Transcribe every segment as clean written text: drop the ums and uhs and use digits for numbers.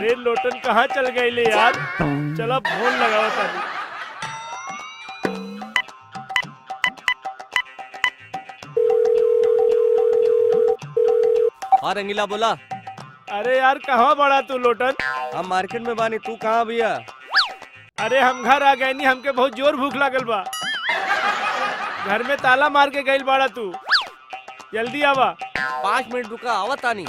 अरे लोटन कहाँ चल गई ले यार। चलो फोन लगाओ तभी। हाँ रंगीला बोला। अरे यार कहाँ बड़ा तू लोटन। हम मार्केट में बानी, तू कहाँ भैया? अरे हम घर आ गए नी, हमके बहुत जोर भूख लागल बा। घर में ताला मार के गइल बाड़ा तू, जल्दी आवा। 5 मिनट रुका, आवा तानी।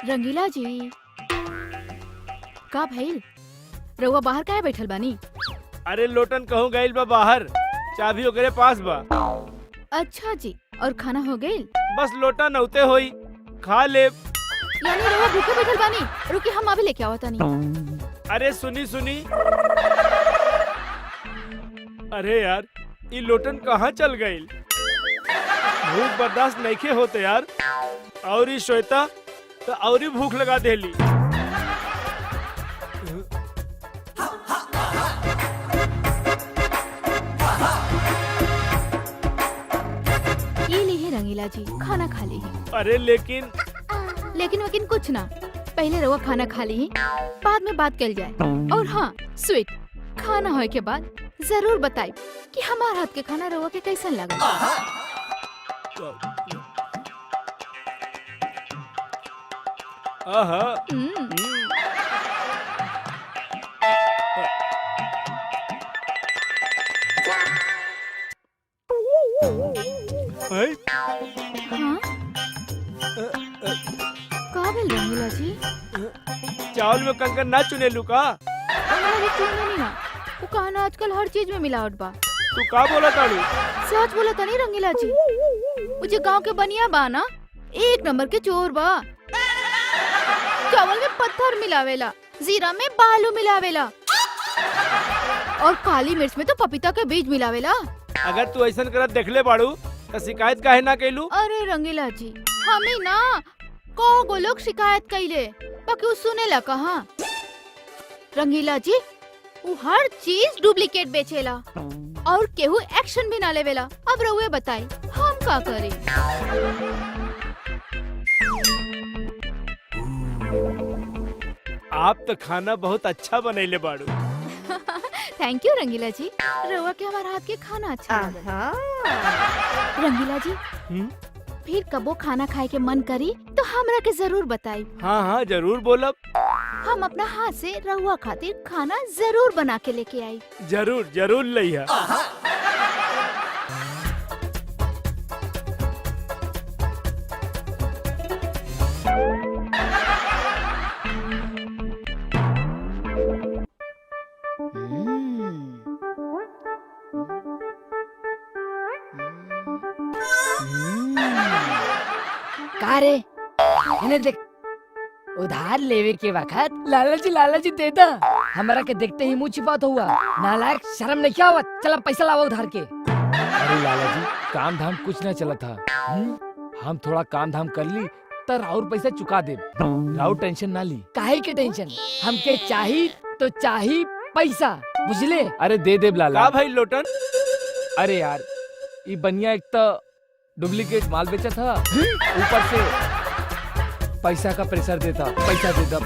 रंगीला जी का भइल? रउआ बाहर काहे बैठल बानी? अरे लोटन कहूँ गइल बा बाहर, चाबी ओकरे पास बा। अच्छा जी, और खाना हो गइल? बस लोटा नौते होई, खा ले। यानी रउआ भूखे बैठल बानी? रुकी हम अभी लेके आवत तानी। अरे सुनी सुनी, अरे यार ये लोटन कहाँ चल गइल। भूख बर्दाश्त नइखे होते यार, और ये श्वेता तो और ही भूख लगा देली। ये लीजिए रंगीला जी, खाना खा ली। अरे लेकिन वकीन कुछ ना, पहले रउआ खाना खा ली, बाद में बात कल जाए। और हाँ स्वीट, खाना होए के बाद जरूर बताई कि हमार हाथ के खाना रउआ के कैसन लगा। आहा, हाँ? का भेल रंगीला जी? चावल में कंकर ना चुने लू का? हमारी चूना नहीं ना, वो कहना आजकल हर चीज में मिलावट बा। तू का बोला ताड़ू? सच बोला था नहीं रंगीला जी, मुझे गांव के बनिया बा ना, एक नंबर के चोर बा। चावल में पत्थर मिलावेला, जीरा में बालू मिलावेला, और काली मिर्च में तो पपीता के बीज मिलावेला। अगर तू ऐसा करत देखले बाड़ू तो शिकायत काहे ना कैलू? अरे रंगीला जी, हमें ना को लोग शिकायत कैले, बाकी वो सुनेला कहाँ। रंगीला जी वो हर चीज डुप्लीकेट बेचेला और केहू एक्शन भी ना लेवेला। अब रउए बताई हम का करें? आप तो खाना बहुत अच्छा बनैले बाड़ू। थैंक यू रंगीला जी, रउआ के हमारा हाथ के खाना अच्छा लगा। रंगीला जी फिर कबो खाना खाए के मन करी तो हमरा के जरूर बताई। हाँ हाँ जरूर बोलब। हम अपना हाथ से रउआ खातिर खाना जरूर बना के लेके आई। जरूर जरूर लइहा। का रे, इन्हें देख, उधार लेवे के वक्त लालची दे दा। हमारा के देखते ही मुँह छिपात हुआ। नालायक, शर्म नहीं क्या हुआ? चला पैसा लावा उधार के। अरे लाला जी, काम धाम कुछ न चला था। हम थोड़ा काम धाम कर ली तो राउर पैसा चुका दे। राउर टेंशन ना ली। काहे के टेंशन? हमके चाही तो चाही पैसा, बुझले? अरे दे दे लाला। का भाई लोटन? अरे यार ये बनिया एक तो डुप्लीकेट माल बेचा था, ऊपर से पैसा का प्रेशर देता। पैसा देता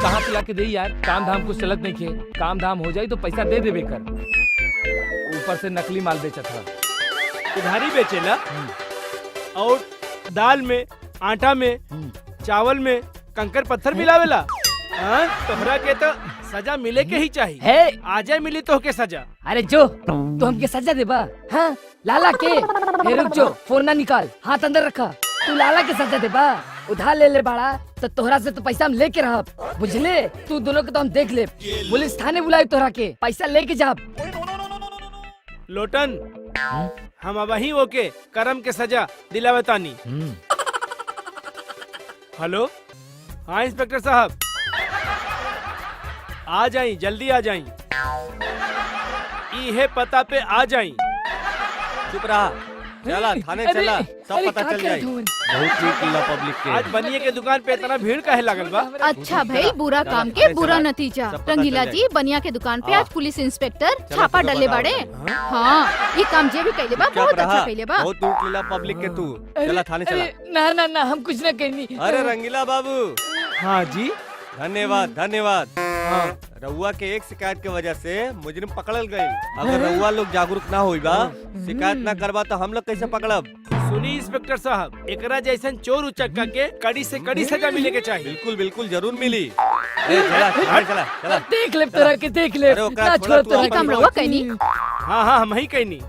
कहाँ पिला के दे यार। काम धाम कुछ चलत नहीं खे। काम धाम हो जाए तो पैसा दे देवे कर। ऊपर से नकली माल बेचा था। उधारी बेचेला और दाल में, आटा में, चावल में कंकर पत्थर मिलावेला। तोहरा के तो सजा मिले के ही चाहिए। है आजे मिली तो के सजा। अरे जो तो हमके सजा देबा? हाँ लाला के। रुक जो, फोन ना निकाल, हाथ अंदर रखा। तू लाला के सजा देबा? उधार ले बाड़ा तो तोहरा से तो पैसा हम लेके रह, बुझले? तू दोनों के तो हम देख ले। पुलिस थाने बुलाए तोहरा के, पैसा लेके जा। लोटन हम अब वही ओके करम के सजा दिलावतानी। हेलो, हाँ इंस्पेक्टर साहब, आ जाई, जल्दी आ जाई। इहे पता पे आ जाई। चुप रहा। चला थाने चला, सब पता चल जाए। बहुत चीज किला पब्लिक के। आज बनिए के दुकान पे इतना भीड़ काहे लागल बा? अच्छा भाई, बुरा काम के बुरा नतीजा। सब पता रंगीला चल जी, बनिया के दुकान पे हाँ। आज पुलिस इंस्पेक्टर चलो, छापा तुझे डले बताओ बड़े। मैं। हाँ, ये काम जे भी कैले बा क्या बहुत रहा? अच्छा कैले बा। बहुत दूर किला पब्लिक के तू। चला थाने चला। ना ना ना, हम कुछ ना कहनी। अरे रंगीला बाबू, हाँ जी। धन्यवाद धन्यवाद। हाँ। रउआ के एक शिकायत के वजह से मुजरिम पकड़ल गई। अगर रउआ लोग जागरूक ना होई बा, शिकायत ना करबा तो हम लोग कैसे पकड़ब? सुनी इंस्पेक्टर साहब, एकरा जैसन चोर उचक्का के कड़ी से कड़ी सजा मिले के चाहिए। बिल्कुल बिल्कुल जरूर मिली। अरे चला चला चला चला। देख ले तोरा के, देख ले। अरे ओकरा ना छोड़ा, छोड़ तू तोरा ये अपन काम रोज- रहुआ कैनी। हाँ हाँ, हम ही कहनी।